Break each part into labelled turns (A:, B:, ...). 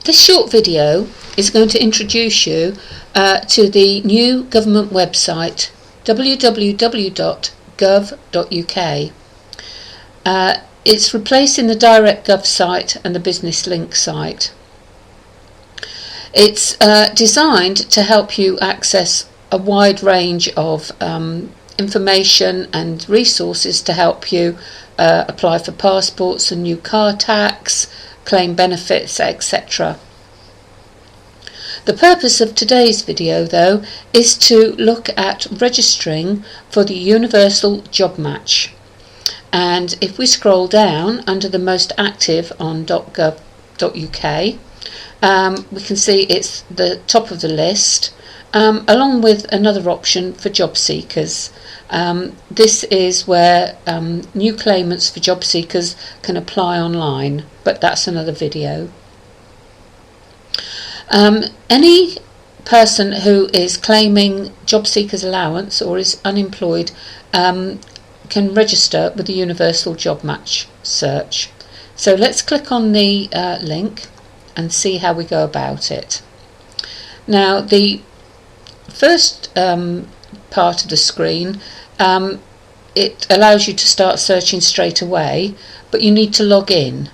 A: This short video is going to introduce you to the new government website www.gov.uk. It's replacing the DirectGov site and the Business Link site. It's designed to help you access a wide range of information and resources to help you apply for passports and new car tax, claim benefits, etc. The purpose of today's video, though, is to look at registering for the Universal Job Match. And if we scroll down under the most active on .gov.uk, we can see it's the top of the list, along with another option for job seekers. This is where new claimants for job seekers can apply online, but that's another video. Any person who is claiming job seekers allowance or is unemployed can register with the Universal Job Match search. So let's click on the link and see how we go about it. Now, the first part of the screen, it allows you to start searching straight away, but you need to log in.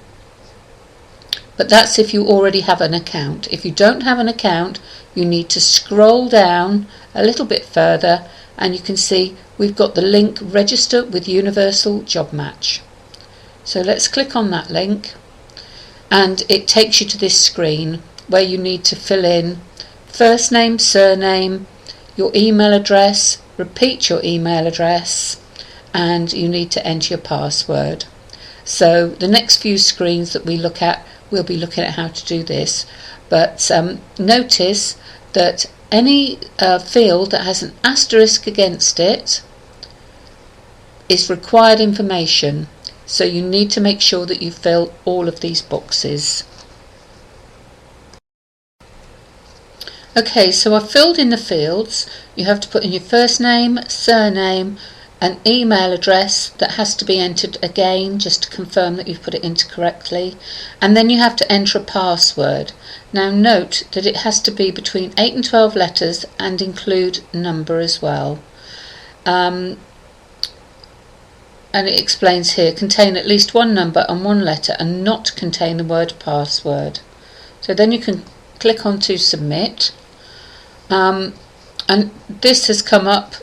A: But that's if you already have an account. If you don't have an account, you need to scroll down a little bit further, and you can see we've got the link Register with Universal Job Match. So let's click on that link, and it takes you to this screen where you need to fill in first name, surname, your email address, repeat your email address, and you need to enter your password. So the next few screens that we look at, we'll be looking at how to do this, but notice that any field that has an asterisk against it is required information, so you need to make sure that you fill all of these boxes. Okay, so I've filled in the fields. You have to put in your first name, surname, an email address that has to be entered again just to confirm that you've put it into correctly, and then you have to enter a password. Now note that it has to be between 8 and 12 letters and include number as well. And it explains here, contain at least one number and one letter and not contain the word password. So then you can click on to submit, and this has come up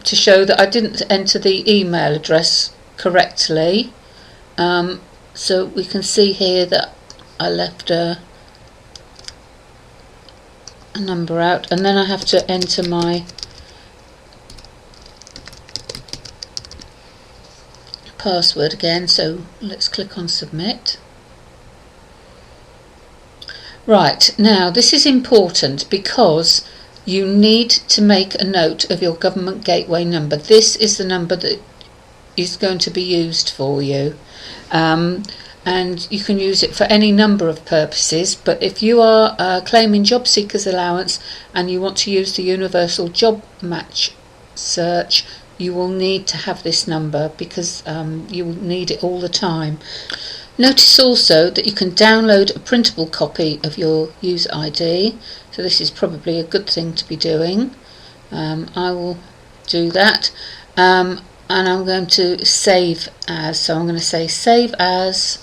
A: to show that I didn't enter the email address correctly. So we can see here that I left a number out, and then I have to enter my password again. So let's click on submit. Right, now this is important because you need to make a note of your government gateway number. This is the number that is going to be used for you, and you can use it for any number of purposes, but if you are claiming job seekers allowance and you want to use the Universal Job Match search, you will need to have this number because you will need it all the time. Notice also that you can download a printable copy of your user ID, so this is probably a good thing to be doing. I will do that, and I'm going to save as, so I'm going to say save as.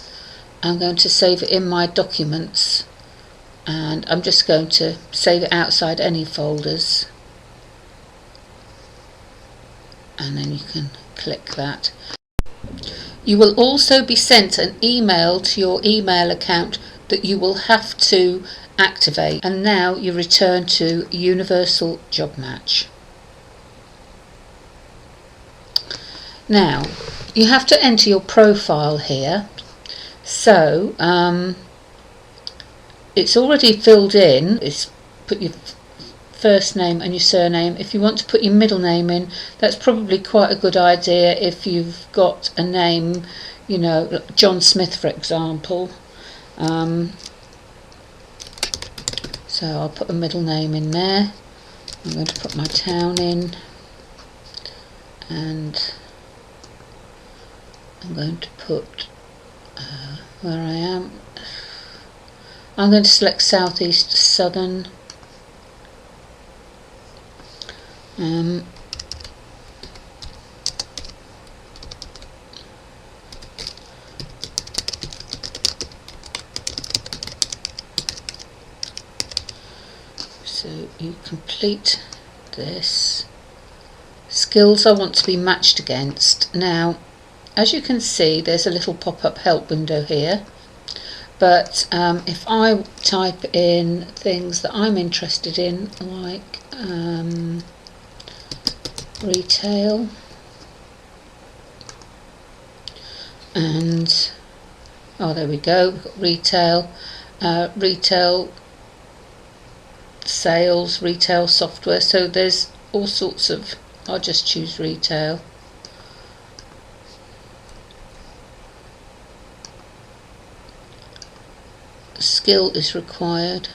A: I'm going to save it in my documents, and I'm just going to save it outside any folders, and then you can click that. You will also be sent an email to your email account that you will have to activate, and now you return to Universal Job Match. Now you have to enter your profile here, so it's already filled in. It's put your first name and your surname. If you want to put your middle name in, that's probably quite a good idea if you've got a name, you know, like John Smith for example. So I'll put a middle name in there. I'm going to put my town in, and I'm going to put where I am. I'm going to select South East Southern. So you complete this. Skills I want to be matched against. Now, as you can see, there's a little pop-up help window here, but if I type in things that I'm interested in, like retail, and there we go, we've got retail, retail sales, retail software, so there's all sorts of, I'll just choose retail. Skill is required.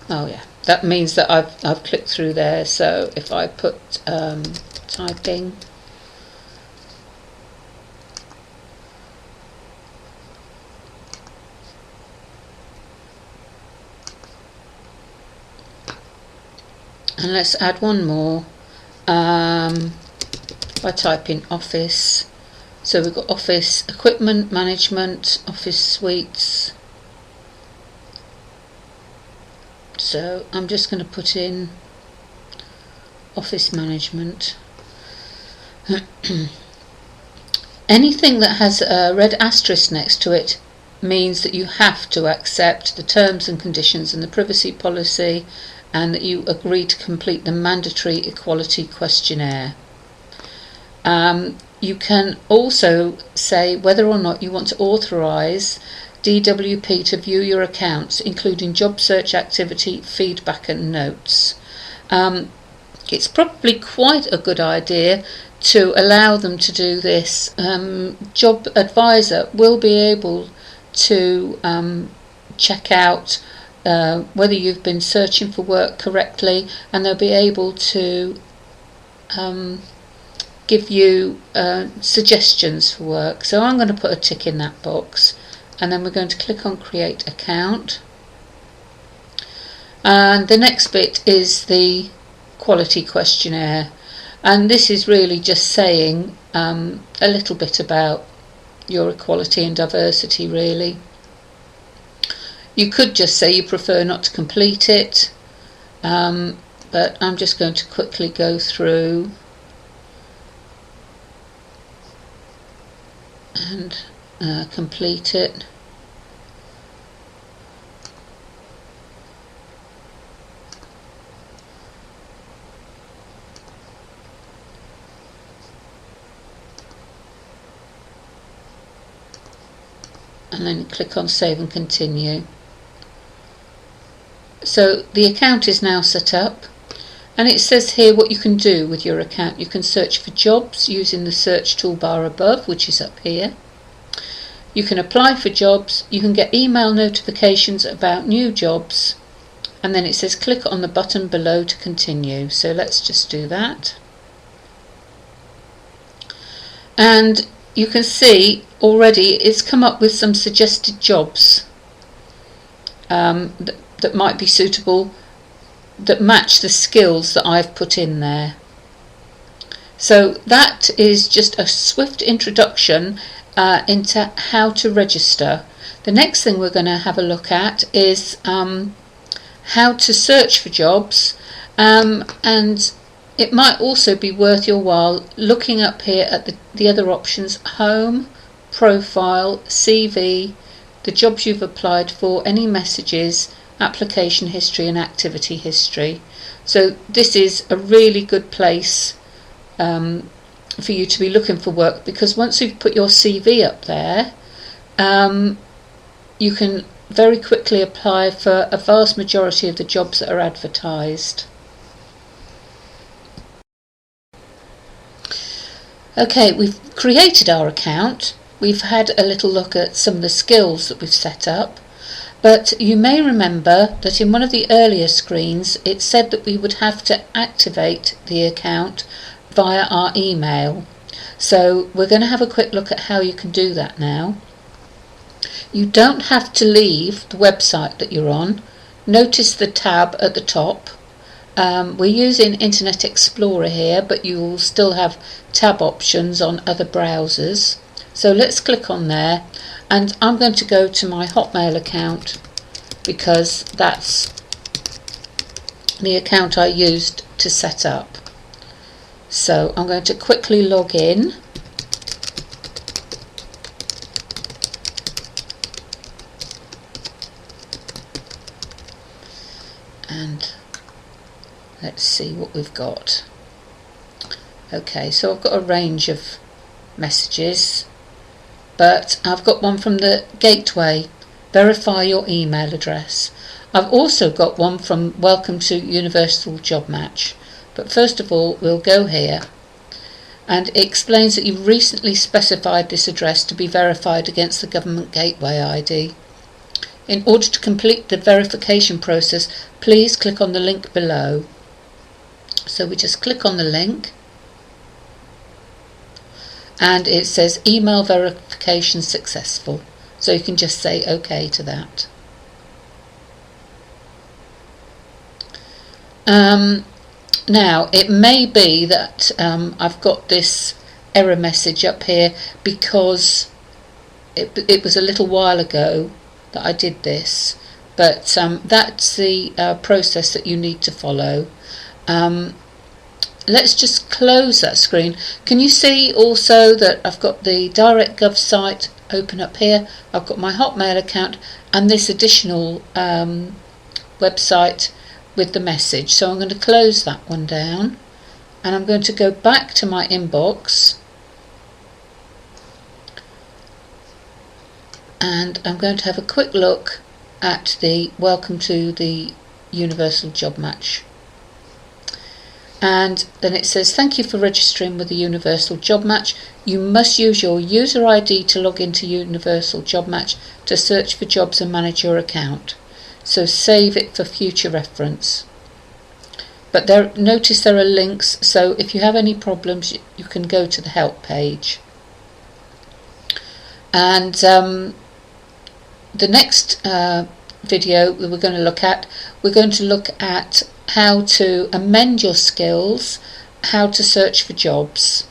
A: Oh yeah, that means that I've clicked through there. So if I put typing, and let's add one more. If I type in office, so we've got office equipment management, office suites. So I'm just going to put in office management. Anything that has a red asterisk next to it means that you have to accept the terms and conditions and the privacy policy, and that you agree to complete the mandatory equality questionnaire. You can also say whether or not you want to authorise DWP to view your accounts, including job search activity, feedback and notes. It's probably quite a good idea to allow them to do this. Job Advisor will be able to check out whether you've been searching for work correctly, and they'll be able to give you suggestions for work. So I'm going to put a tick in that box, and then we're going to click on create account, and the next bit is the quality questionnaire, and this is really just saying a little bit about your equality and diversity. Really, you could just say you prefer not to complete it, but I'm just going to quickly go through and complete it. And then click on save and continue. So the account is now set up, and it says here what you can do with your account. You can search for jobs using the search toolbar above, which is up here. You can apply for jobs, you can get email notifications about new jobs, and then it says click on the button below to continue. So let's just do that. And you can see already it's come up with some suggested jobs that might be suitable, that match the skills that I've put in there. So that is just a swift introduction into how to register. The next thing we're going to have a look at is how to search for jobs, and it might also be worth your while looking up here at the other options: home, profile, CV, the jobs you've applied for, any messages, application history and activity history. So this is a really good place for you to be looking for work, because once you've put your CV up there, you can very quickly apply for a vast majority of the jobs that are advertised. Okay, we've created our account, we've had a little look at some of the skills that we've set up, but you may remember that in one of the earlier screens it said that we would have to activate the account via our email. So we're going to have a quick look at how you can do that now. You don't have to leave the website that you're on. Notice the tab at the top. We're using Internet Explorer here, but you will still have tab options on other browsers. So let's click on there, and I'm going to go to my Hotmail account because that's the account I used to set up. So I'm going to quickly log in. And let's see what we've got. Okay, so I've got a range of messages, but I've got one from the Gateway, verify your email address. I've also got one from Welcome to Universal Job Match, but first of all we'll go here, and it explains that you've recently specified this address to be verified against the Government Gateway ID. In order to complete the verification process, please click on the link below. So we just click on the link, and it says email verification successful. So you can just say OK to that. Now it may be that I've got this error message up here because it was a little while ago that I did this, but that's the process that you need to follow. Let's just close that screen. Can you see also that I've got the DirectGov site open up here? I've got my Hotmail account and this additional website with the message. So I'm going to close that one down, and I'm going to go back to my inbox, and I'm going to have a quick look at the Welcome to the Universal Job Match. And then it says, thank you for registering with the Universal Job Match. You must use your user ID to log into Universal Job Match to search for jobs and manage your account. So save it for future reference. But notice there are links, so if you have any problems you can go to the help page. And the next video that we're going to look at how to amend your skills, how to search for jobs.